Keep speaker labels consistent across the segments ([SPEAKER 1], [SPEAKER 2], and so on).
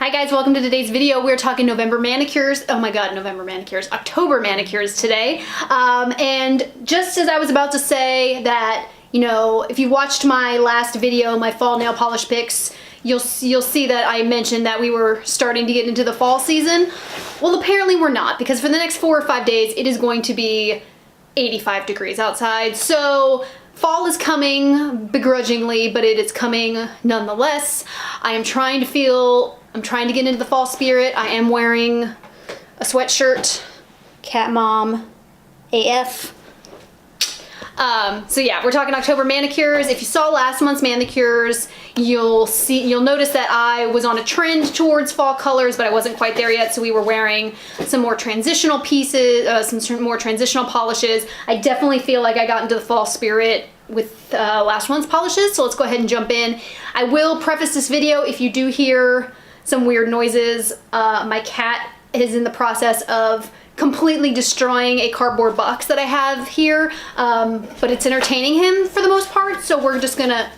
[SPEAKER 1] Hi guys, welcome to today's video. We're talking November manicures. Oh my god, November manicures. October manicures today. And just as I was about to say that, you know, if you watched my last video, my fall nail polish picks, you'll see that I mentioned that we were starting to get into the fall season. Well, apparently we're not, because for the next 4 or 5 days, it is going to be 85 degrees outside. So fall is coming begrudgingly, but it is coming nonetheless. I'm trying to get into the fall spirit. I am wearing a sweatshirt, Cat Mom AF. So yeah, we're talking October manicures. If you saw last month's manicures, you'll notice that I was on a trend towards fall colors, but I wasn't quite there yet. So we were wearing some more transitional pieces, some more transitional polishes. I definitely feel like I got into the fall spirit with last month's polishes. So let's go ahead and jump in. I will preface this video if you do hear some weird noises. My cat is in the process of completely destroying a cardboard box that I have here, but it's entertaining him for the most part, so we're just gonna,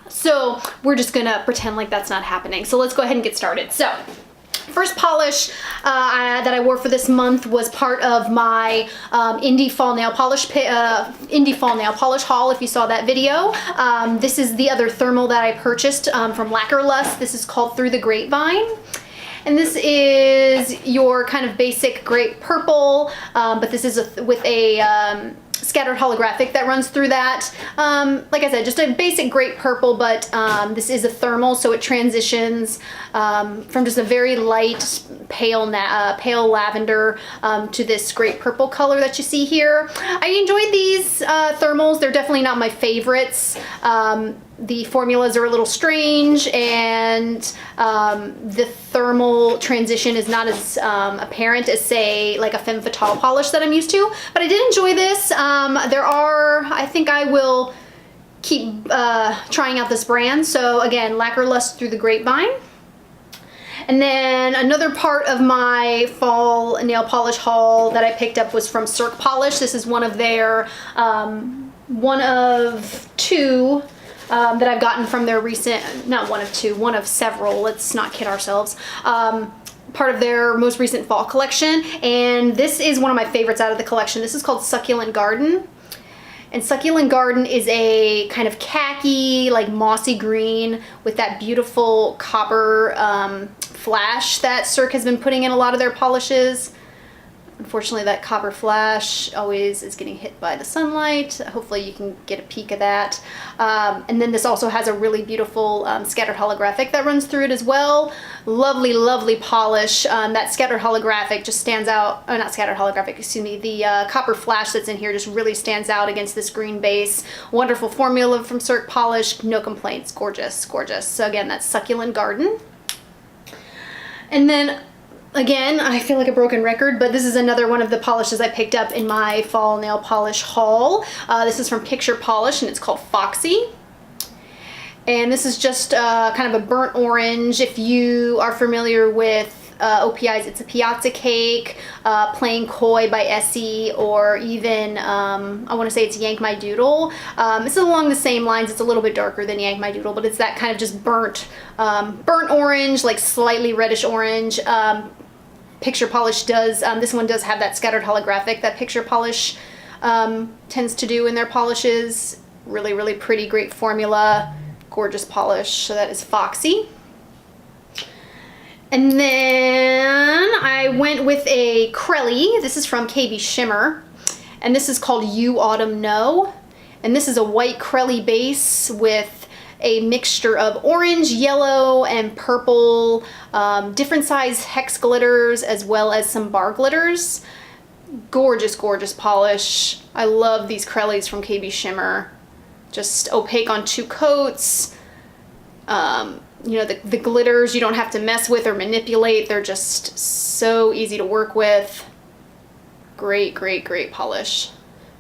[SPEAKER 1] so we're just gonna pretend like that's not happening. So let's go ahead and get started. So first polish that I wore for this month was part of my indie fall nail polish haul, if you saw that video. This is the other thermal that I purchased from Lacquerless. This is called Through the Grapevine. And this is your kind of basic grape purple, but this is with a scattered holographic that runs through that. Like I said, just a basic grape purple, but this is a thermal, so it transitions from just a very light pale lavender to this grape purple color that you see here. I enjoyed these thermals. They're definitely not my favorites. The formulas are a little strange, and the thermal transition is not as apparent as, say, like a femme fatale polish that I'm used to. But I did enjoy this. I think I will keep trying out this brand. So again, Lacquerless Through the Grapevine. And then another part of my fall nail polish haul that I picked up was from Cirque Polish. This is one of their, one of two that I've gotten from their recent, not one of two, one of several, let's not kid ourselves, part of their most recent fall collection. And this is one of my favorites out of the collection. This is called Succulent Garden. And Succulent Garden is a kind of khaki, like mossy green with that beautiful copper flash that Cirque has been putting in a lot of their polishes. Unfortunately, that copper flash always is getting hit by the sunlight. Hopefully you can get a peek of that. And then this also has a really beautiful scattered holographic that runs through it as well. Lovely, lovely polish. That scattered holographic just stands out, oh, not scattered holographic, excuse me. The copper flash that's in here just really stands out against this green base. Wonderful formula from Cirque Polish, no complaints, gorgeous, gorgeous. So again, that's Succulent Garden. And then again, I feel like a broken record, but this is another one of the polishes I picked up in my fall nail polish haul. This is from Picture Polish, and it's called Foxy. And this is just kind of a burnt orange. If you are familiar with OPI's It's a Piazza Cake, Plain Koi by Essie, or even, I want to say it's Yank My Doodle. This is along the same lines. It's a little bit darker than Yank My Doodle, but it's that kind of just burnt orange, like slightly reddish orange. Picture Polish does, this one does have that scattered holographic that Picture Polish tends to do in their polishes. Really, really pretty, great formula, gorgeous polish. So that is Foxy. And then I went with a Crelly. This is from Katy Shimmer, and this is called You Autumn Know. And this is a white Crelly base with a mixture of orange, yellow, and purple, different size hex glitters, as well as some bar glitters. Gorgeous, gorgeous polish. I love these Crellys from Katy Shimmer. Just opaque on 2 coats. You know, the glitters you don't have to mess with or manipulate. They're just so easy to work with. Great, great, great polish.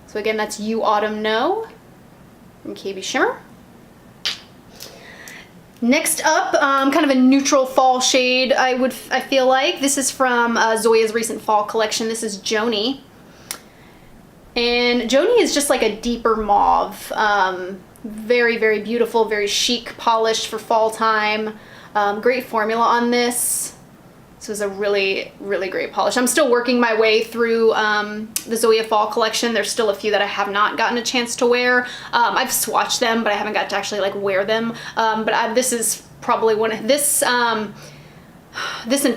[SPEAKER 1] So again, that's You Autumn Know from Katy Shimmer. Next up, kind of a neutral fall shade, I feel like. This is from Zoya's recent fall collection. This is Joni. And Joni is just like a deeper mauve. Very, very beautiful, very chic polish for fall time. Great formula on this. This was a really, really great polish. I'm still working my way through the Zoya Fall collection. There's still a few that I have not gotten a chance to wear. I've swatched them, but I haven't got to actually like wear them. This is probably one of this and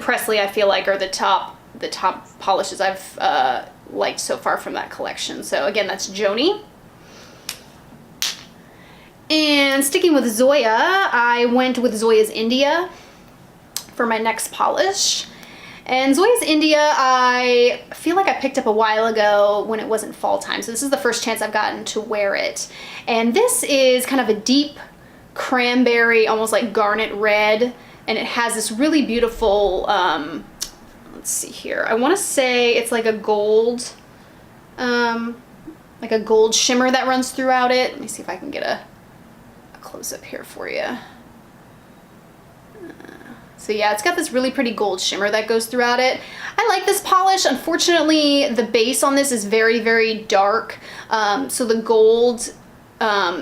[SPEAKER 1] Presley, I feel like, are the top polishes I've liked so far from that collection. So again, that's Joni. And sticking with Zoya, I went with Zoya's India for my next polish. And Zoya's India, I feel like I picked up a while ago when it wasn't fall time. So this is the first chance I've gotten to wear it. And this is kind of a deep cranberry, almost like garnet red. And it has this really beautiful, let's see here. I want to say it's like a gold shimmer that runs throughout it. Let me see if I can get a close up here for you. So yeah, it's got this really pretty gold shimmer that goes throughout it. I like this polish. Unfortunately, the base on this is very, very dark. So the gold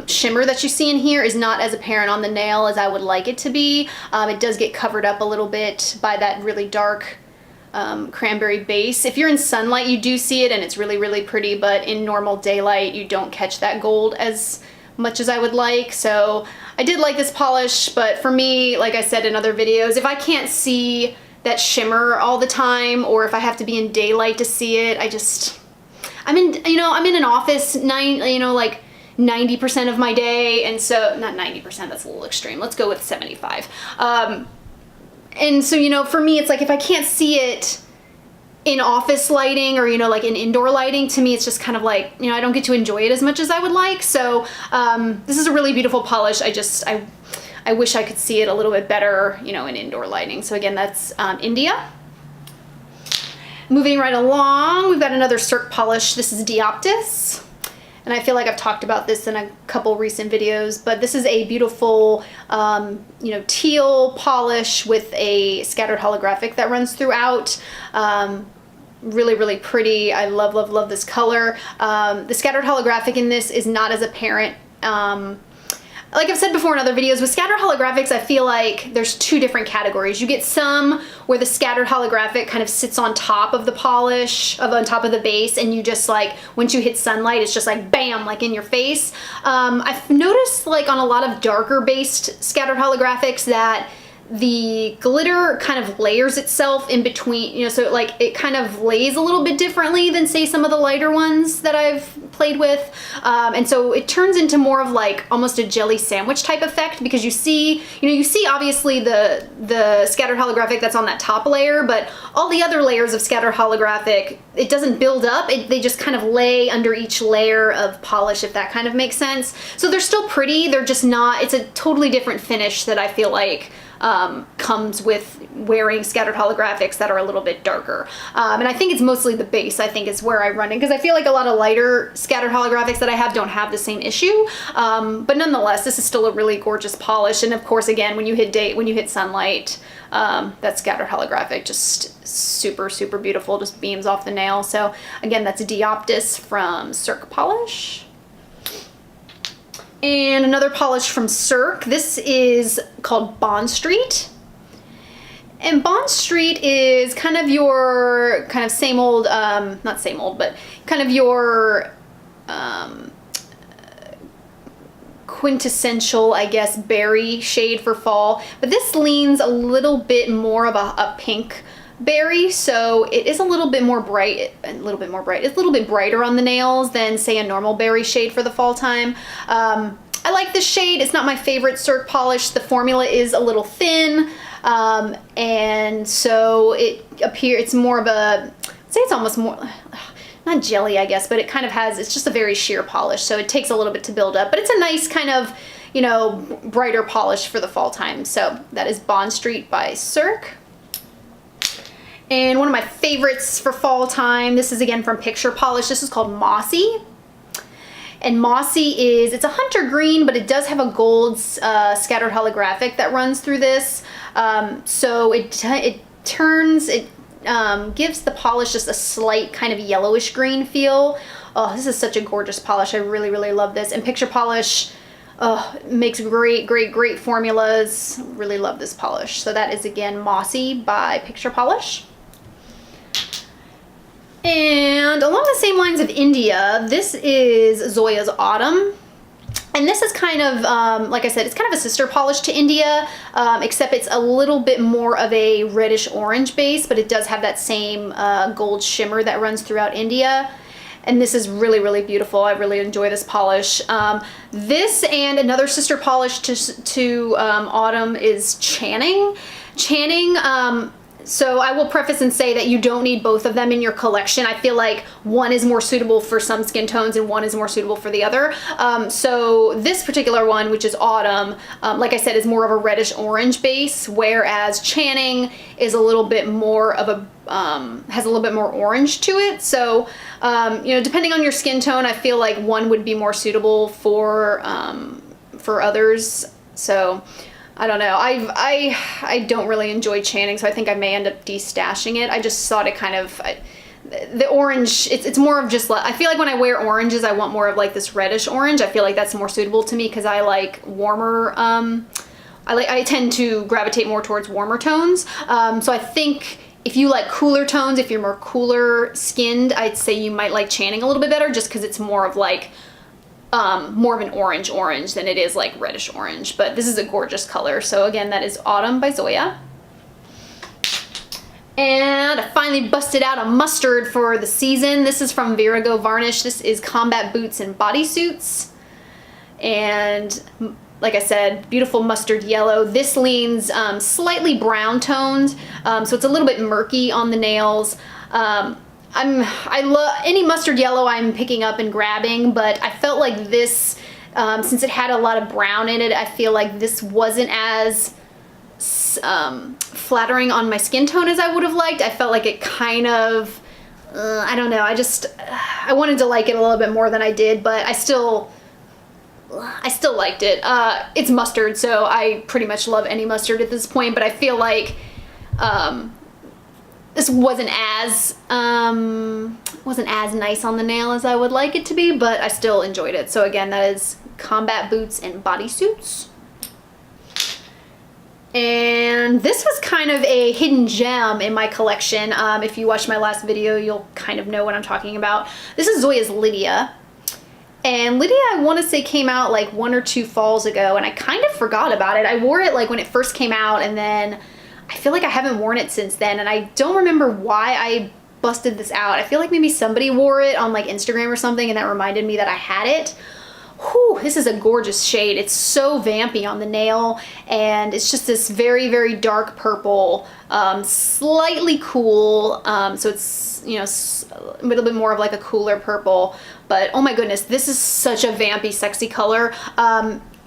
[SPEAKER 1] shimmer that you see in here is not as apparent on the nail as I would like it to be. It does get covered up a little bit by that really dark cranberry base. If you're in sunlight, you do see it and it's really, really pretty, but in normal daylight, you don't catch that gold as much as I would like. So I did like this polish, but for me, like I said in other videos, if I can't see that shimmer all the time, or if I have to be in daylight to see it, I'm in an office like 90% of my day, and so not 90%, that's a little extreme. Let's go with 75. And so, for me, it's like if I can't see it in office lighting or, like in indoor lighting, to me, it's just kind of like, I don't get to enjoy it as much as I would like. So this is a really beautiful polish. I wish I could see it a little bit better, in indoor lighting. So again, that's India. Moving right along, we've got another Cirque polish. This is Dioptase. And I feel like I've talked about this in a couple recent videos, but this is a beautiful, teal polish with a scattered holographic that runs throughout. Really, really pretty. I love, love, love this color. The scattered holographic in this is not as apparent. Like I've said before in other videos, with scattered holographics, I feel like there's two different categories. You get some where the scattered holographic kind of sits on top of the polish, on top of the base, and you just like, once you hit sunlight, it's just like bam, like in your face. I've noticed like on a lot of darker based scattered holographics that the glitter kind of layers itself in between, so like it kind of lays a little bit differently than say some of the lighter ones that I've played with. And so it turns into more of like almost a jelly sandwich type effect, because you see obviously the scattered holographic that's on that top layer, but all the other layers of scattered holographic, it doesn't build up. They just kind of lay under each layer of polish, if that kind of makes sense. So they're still pretty. They're just not, it's a totally different finish that I feel like comes with wearing scattered holographics that are a little bit darker. And I think it's mostly the base, I think, is where I run it, because I feel like a lot of lighter scattered holographics that I have don't have the same issue. But nonetheless, this is still a really gorgeous polish. And of course, again, when you hit sunlight, that scattered holographic just super, super beautiful, just beams off the nail. So again, that's Dioptase from Cirque Polish. And another polish from Cirque. This is called Bond Street. And Bond Street is kind of your same old, not same old, but kind of your quintessential, I guess, berry shade for fall. But this leans a little bit more of a pink berry, so it is a little bit more bright, It's a little bit brighter on the nails than say a normal berry shade for the fall time. I like this shade. It's not my favorite Cirque polish. The formula is a little thin, and so it's more of a, I'd say it's almost more, not jelly, I guess, but it kind of has, it's just a very sheer polish, so it takes a little bit to build up, but it's a nice kind of, brighter polish for the fall time. So that is Bond Street by Cirque. And one of my favorites for fall time, this is again from Picture Polish. This is called Mossy. And Mossy it's a hunter green, but it does have a gold scattered holographic that runs through this. So it gives the polish just a slight kind of yellowish green feel. Oh, this is such a gorgeous polish. I really, really love this. And Picture Polish makes great formulas. Really love this polish. So that is, again, Mossy by Picture Polish. And along the same lines of India, this is Zoya's Autumn. And this is kind of, like I said, it's kind of a sister polish to India, except it's a little bit more of a reddish orange base, but it does have that same gold shimmer that runs throughout India. And this is really, really beautiful. I really enjoy this polish. This and another sister polish to Autumn is Channing. So I will preface and say that you don't need both of them in your collection. I feel like one is more suitable for some skin tones and one is more suitable for the other. So this particular one, which is Autumn, like I said, is more of a reddish orange base, whereas Channing is a little bit more of a, has a little bit more orange to it. So, you know, depending on your skin tone, I feel like one would be more suitable for others. So, I don't know. I don't really enjoy Channing, so I think I may end up destashing it. I just thought it kind of, the orange, it's more of just, I feel like when I wear oranges, I want more of like this reddish orange. I feel like that's more suitable to me because I like warmer, I tend to gravitate more towards warmer tones. So I think if you like cooler tones, if you're more cooler skinned, I'd say you might like Channing a little bit better just because it's more of like, more of an orange than it is like reddish orange, but this is a gorgeous color. So again, that is Autumn by Zoya. And I finally busted out a mustard for the season. This is from Virago Varnish. This is Combat Boots and Bodysuits. And like I said, beautiful mustard yellow. This leans slightly brown toned, so it's a little bit murky on the nails. I love any mustard yellow I'm picking up and grabbing, but I felt like this, since it had a lot of brown in it, I feel like this wasn't as flattering on my skin tone as I would have liked. I felt like it kind of, I don't know, I wanted to like it a little bit more than I did, but I still liked it. It's mustard, so I pretty much love any mustard at this point, but I feel like, this wasn't as nice on the nail as I would like it to be, but I still enjoyed it. So again, that is Combat Boots and Bodysuits. And this was kind of a hidden gem in my collection. If you watched my last video, you'll kind of know what I'm talking about. This is Zoya's Lydia. And Lydia, I want to say, came out like 1 or 2 falls ago, and I kind of forgot about it. I wore it like when it first came out, and then I feel like I haven't worn it since then, and I don't remember why I busted this out. I feel like maybe somebody wore it on like Instagram or something, and that reminded me that I had it. Whew, this is a gorgeous shade. It's so vampy on the nail, and it's just this very, very dark purple, slightly cool, so it's, you know, a little bit more of like a cooler purple, but oh my goodness, this is such a vampy, sexy color.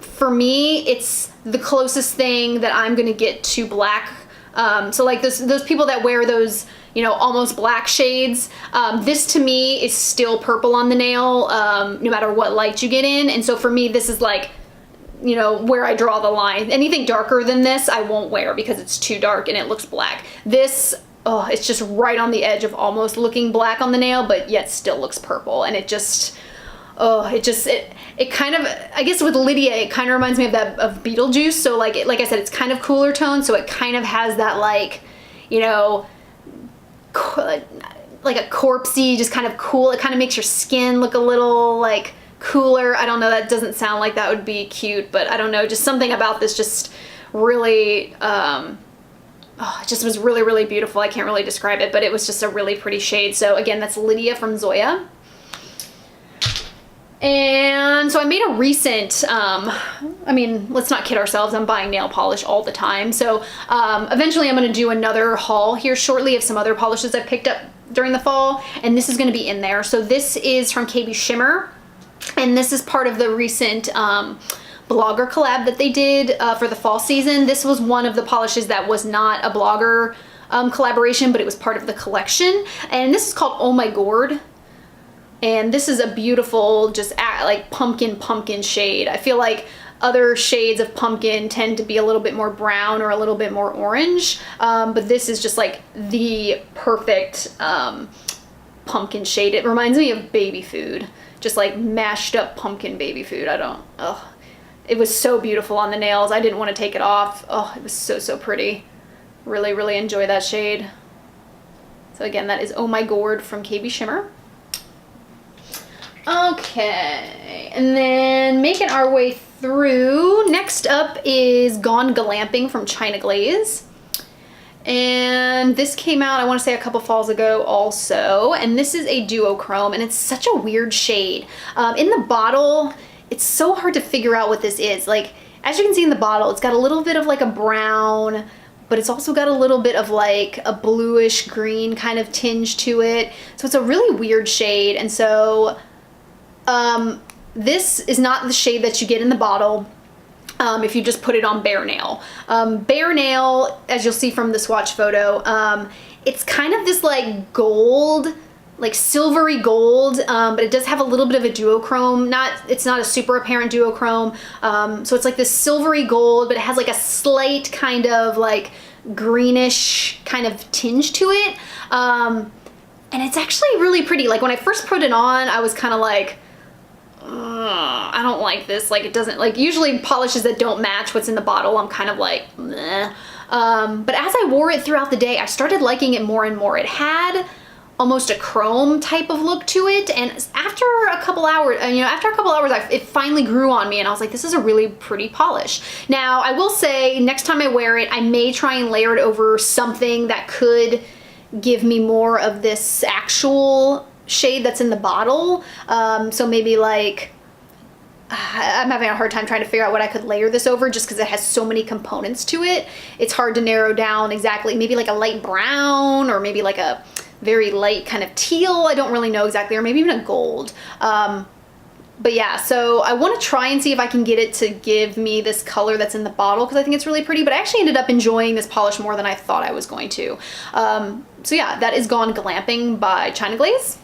[SPEAKER 1] For me, it's the closest thing that I'm gonna get to black. So like those people that wear those, you know, almost black shades, this to me is still purple on the nail, no matter what light you get in. And so for me, this is like, you know, where I draw the line. Anything darker than this, I won't wear because it's too dark and it looks black. This, oh, it's just right on the edge of almost looking black on the nail, but yet still looks purple. And it just, oh, it kind of, I guess with Lydia, it kind of reminds me of Beetlejuice. So like I said, it's kind of cooler tone, so it kind of has that like, you know, like a corpsey, just kind of cool. It kind of makes your skin look a little like cooler. I don't know, that doesn't sound like that would be cute, but I don't know, just something about this just really, oh, it just was really, really beautiful. I can't really describe it, but it was just a really pretty shade. So again, that's Lydia from Zoya. And so I made a recent, I mean, let's not kid ourselves, I'm buying nail polish all the time. So eventually I'm going to do another haul here shortly of some other polishes I picked up during the fall, and this is going to be in there. So this is from Katy Shimmer, and this is part of the recent blogger collab that they did for the fall season. This was one of the polishes that was not a blogger collaboration, but it was part of the collection. And this is called Oh My Gourd. And this is a beautiful, just like pumpkin shade. I feel like other shades of pumpkin tend to be a little bit more brown or a little bit more orange, but this is just like the perfect pumpkin shade. It reminds me of baby food, just like mashed up pumpkin baby food. It was so beautiful on the nails. I didn't want to take it off. Oh, it was so, so pretty. Really, really enjoy that shade. So again, that is Oh My Gourd from KB Shimmer. Okay, and then making our way through, next up is Gone Glamping from China Glaze. And this came out, I want to say, a couple falls ago also. And this is a duochrome, and it's such a weird shade. In the bottle, it's so hard to figure out what this is. Like, as you can see in the bottle, it's got a little bit of like a brown, but it's also got a little bit of like a bluish green kind of tinge to it. So it's a really weird shade. And so this is not the shade that you get in the bottle if you just put it on bare nail. Bare nail, as you'll see from the swatch photo, it's kind of this like gold, like silvery gold, but it does have a little bit of a duochrome. It's not a super apparent duochrome. So it's like this silvery gold, but it has like a slight kind of like greenish kind of tinge to it. And it's actually really pretty. Like when I first put it on, I was kind of like, I don't like this. Like it doesn't, like usually polishes that don't match what's in the bottle, I'm kind of like, meh. But as I wore it throughout the day, I started liking it more and more. It had almost a chrome type of look to it, and after a couple hours, it finally grew on me, and I was like, this is a really pretty polish. Now, I will say, next time I wear it, I may try and layer it over something that could give me more of this actual shade that's in the bottle. So maybe like, I'm having a hard time trying to figure out what I could layer this over, just because it has so many components to it. It's hard to narrow down exactly. Maybe like a light brown, or maybe like a very light kind of teal. I don't really know exactly, or maybe even a gold. But yeah, so I want to try and see if I can get it to give me this color that's in the bottle, because I think it's really pretty. But I actually ended up enjoying this polish more than I thought I was going to. So yeah, that is Gone Glamping by China Glaze.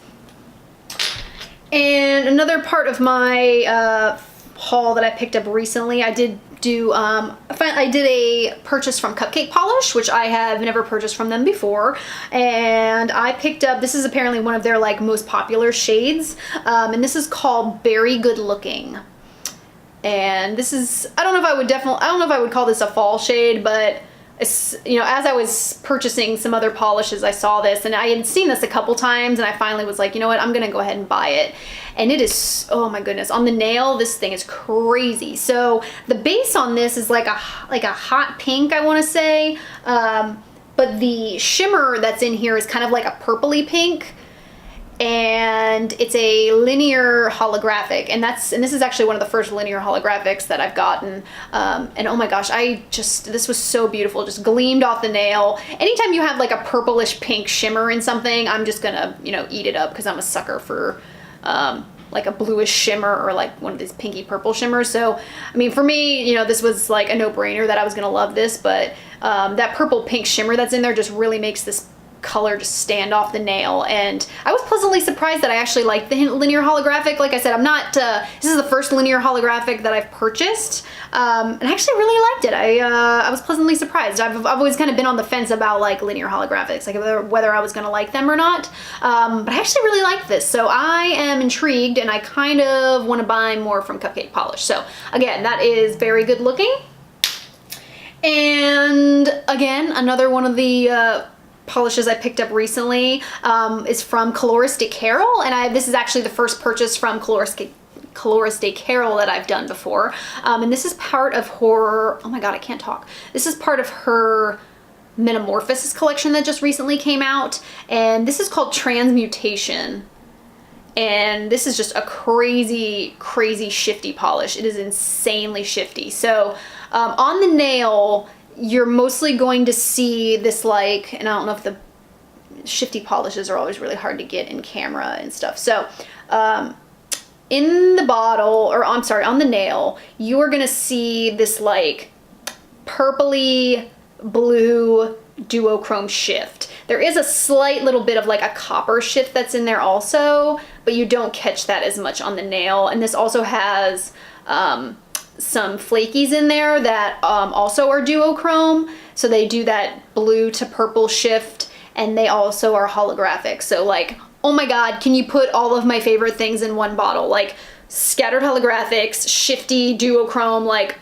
[SPEAKER 1] And another part of my haul that I picked up recently, I did a purchase from Cupcake Polish, which I have never purchased from them before, and I picked up, this is apparently one of their like most popular shades, and this is called Berry Good Looking. And this is, I don't know if I would call this a fall shade, but it's, you know, as I was purchasing some other polishes, I saw this, and I had seen this a couple times, and I finally was like, you know what, I'm gonna go ahead and buy it. And it is, oh my goodness, on the nail, this thing is crazy. So the base on this is like a hot pink, I want to say, but the shimmer that's in here is kind of like a purpley pink, and it's a linear holographic, and this is actually one of the first linear holographics that I've gotten, and oh my gosh, this was so beautiful, just gleamed off the nail. Anytime you have like a purplish pink shimmer in something, I'm just gonna, you know, eat it up, because I'm a sucker for like a bluish shimmer, or like one of these pinky purple shimmers. So I mean, for me, you know, this was like a no-brainer that I was gonna love this, but that purple pink shimmer that's in there just really makes this color just stand off the nail. And I was pleasantly surprised that I actually liked the linear holographic. Like I said, I'm not, this is the first linear holographic that I've purchased, and I actually really liked it. I was pleasantly surprised. I've always kind of been on the fence about like linear holographics, like whether I was gonna like them or not, but I actually really liked this. So I am intrigued, and I kind of want to buy more from Cupcake Polish. So again, that is Very Good Looking. And again, another one of the polishes I picked up recently is from Colorist de Carol, and this is actually the first purchase from Colorist de Carol that I've done before, and this is part of her, oh my god, I can't talk, this is part of her Metamorphosis collection that just recently came out, and this is called Transmutation, and this is just a crazy shifty polish. It is insanely shifty. So on the nail, you're mostly going to see this like, and I don't know if the shifty polishes are always really hard to get in camera and stuff. So in the bottle, or I'm sorry, on the nail, you are gonna see this like purpley blue duochrome shift. There is a slight little bit of like a copper shift that's in there also, but you don't catch that as much on the nail. And this also has some flakies in there that also are duochrome, so they do that blue to purple shift, and they also are holographic. So like oh my God, can you put all of my favorite things in one bottle? Like scattered holographics, shifty duochrome, like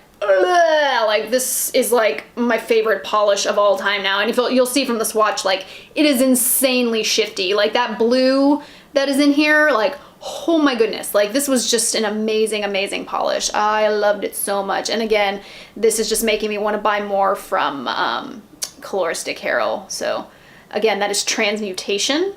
[SPEAKER 1] this is like my favorite polish of all time now. And if you'll see from the swatch, like it is insanely shifty. Like that blue that is in here, like, oh my goodness, like this was just an amazing, amazing polish. I loved it so much. And again, this is just making me want to buy more from Coloristic Carol. So again, that is Transmutation.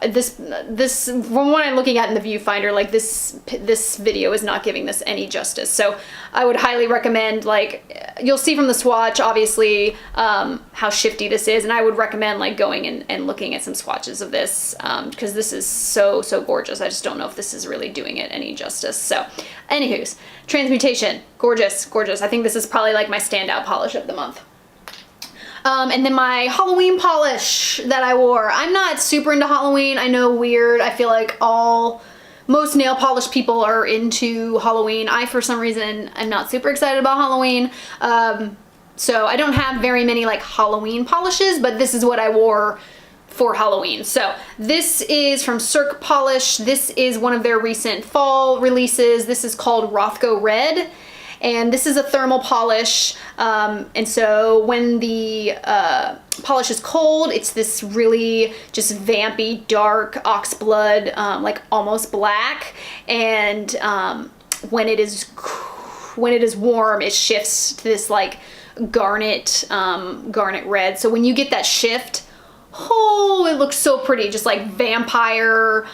[SPEAKER 1] This from what I'm looking at in the viewfinder, like this video is not giving this any justice. So I would highly recommend, like you'll see from the swatch obviously how shifty this is, and I would recommend like going and looking at some swatches of this because this is so gorgeous. I just don't know if this is really doing it any justice. So anywho's, Transmutation, gorgeous, gorgeous. I think this is probably like my standout polish of the month. And then my Halloween polish that I wore. I'm not super into Halloween. I know, weird. I feel like most nail polish people are into Halloween. I, for some reason, am not super excited about Halloween. So I don't have very many like Halloween polishes, but this is what I wore for Halloween. So this is from Cirque Polish. This is one of their recent fall releases. This is called Rothko Red. And this is a thermal polish, and so when the polish is cold, it's this really just vampy, dark oxblood, like almost black. And when it is warm, it shifts to this like garnet red. So when you get that shift, oh, it looks so pretty, just like vampire,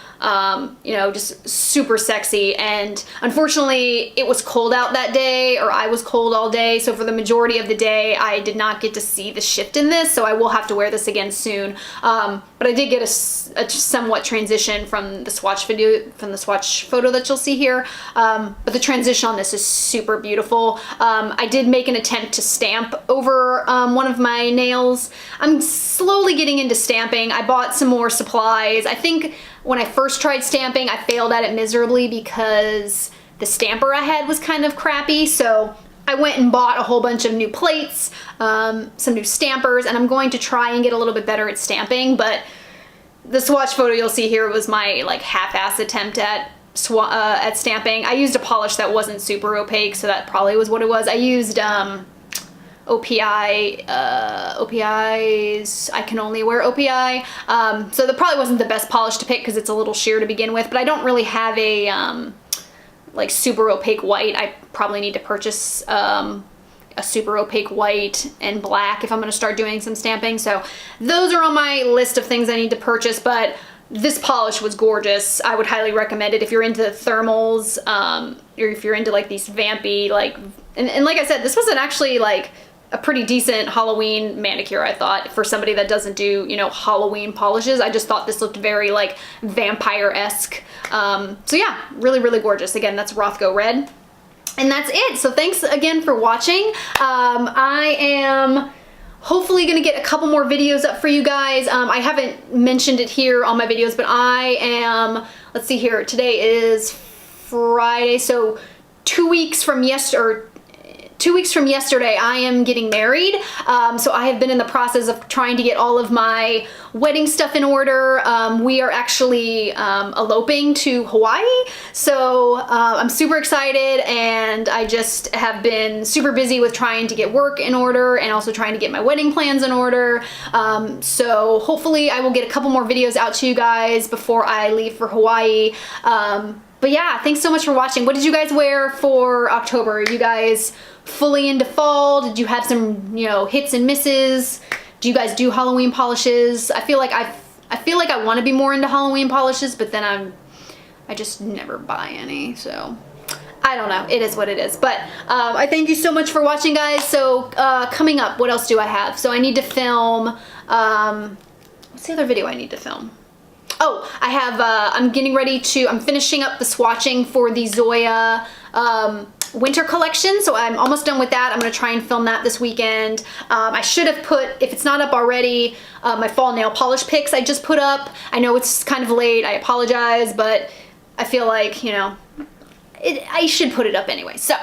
[SPEAKER 1] you know, just super sexy. And unfortunately it was cold out that day, or I was cold all day, so for the majority of the day I did not get to see the shift in this, so I will have to wear this again soon. But I did get a somewhat transition from the swatch video, from the swatch photo that you'll see here. But the transition on this is super beautiful. I did make an attempt to stamp over one of my nails. I'm slowly getting into stamping. I bought some more supplies. I think when I first tried stamping, I failed at it miserably because the stamper I had was kind of crappy. So I went and bought a whole bunch of new plates, some new stampers, and I'm going to try and get a little bit better at stamping. But the swatch photo you'll see here was my like half-ass attempt at stamping. I used a polish that wasn't super opaque, so that probably was what it was. I used OPI's I Can Only Wear OPI. So that probably wasn't the best polish to pick because it's a little sheer to begin with, but I don't really have a like super opaque white. I probably need to purchase a super opaque white and black if I'm going to start doing some stamping. So those are on my list of things I need to purchase, but this polish was gorgeous. I would highly recommend it if you're into thermals, or if you're into like these vampy, like, and like I said, this wasn't actually like a pretty decent Halloween manicure, I thought, for somebody that doesn't do, you know, Halloween polishes. I just thought this looked very like vampire-esque. So yeah, really, really gorgeous. Again, that's Rothko Red. And that's it. So thanks again for watching. I am hopefully gonna get a couple more videos up for you guys. I haven't mentioned it here on my videos, but I am, let's see here, today is Friday, so 2 weeks from yesterday, I am getting married. So I have been in the process of trying to get all of my wedding stuff in order. We are actually eloping to Hawaii. So I'm super excited, and I just have been super busy with trying to get work in order and also trying to get my wedding plans in order. So hopefully I will get a couple more videos out to you guys before I leave for Hawaii. But yeah, thanks so much for watching. What did you guys wear for October? Are you guys fully into fall? Did you have some, you know, hits and misses? Do you guys do Halloween polishes? I feel like I want to be more into Halloween polishes, but then I just never buy any. So I don't know. It is what it is. But I thank you so much for watching, guys. So coming up, what else do I have? So I need to film. What's the other video I need to film? Oh, I have, I'm finishing up the swatching for the Zoya winter collection, so I'm almost done with that. I'm going to try and film that this weekend. I should have put, if it's not up already, my fall nail polish pics I just put up. I know it's kind of late, I apologize, but I feel like, you know, I should put it up anyway. So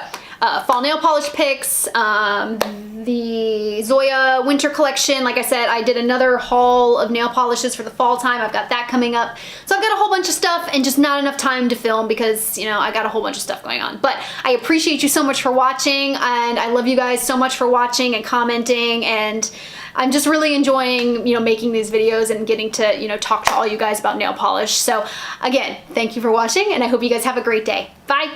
[SPEAKER 1] fall nail polish picks, the Zoya winter collection. Like I said, I did another haul of nail polishes for the fall time. I've got that coming up. So I've got a whole bunch of stuff and just not enough time to film because, you know, I got a whole bunch of stuff going on. But I appreciate you so much for watching, and I love you guys so much for watching and commenting, and I'm just really enjoying, you know, making these videos and getting to, you know, talk to all you guys about nail polish. So again, thank you for watching, and I hope you guys have a great day. Bye.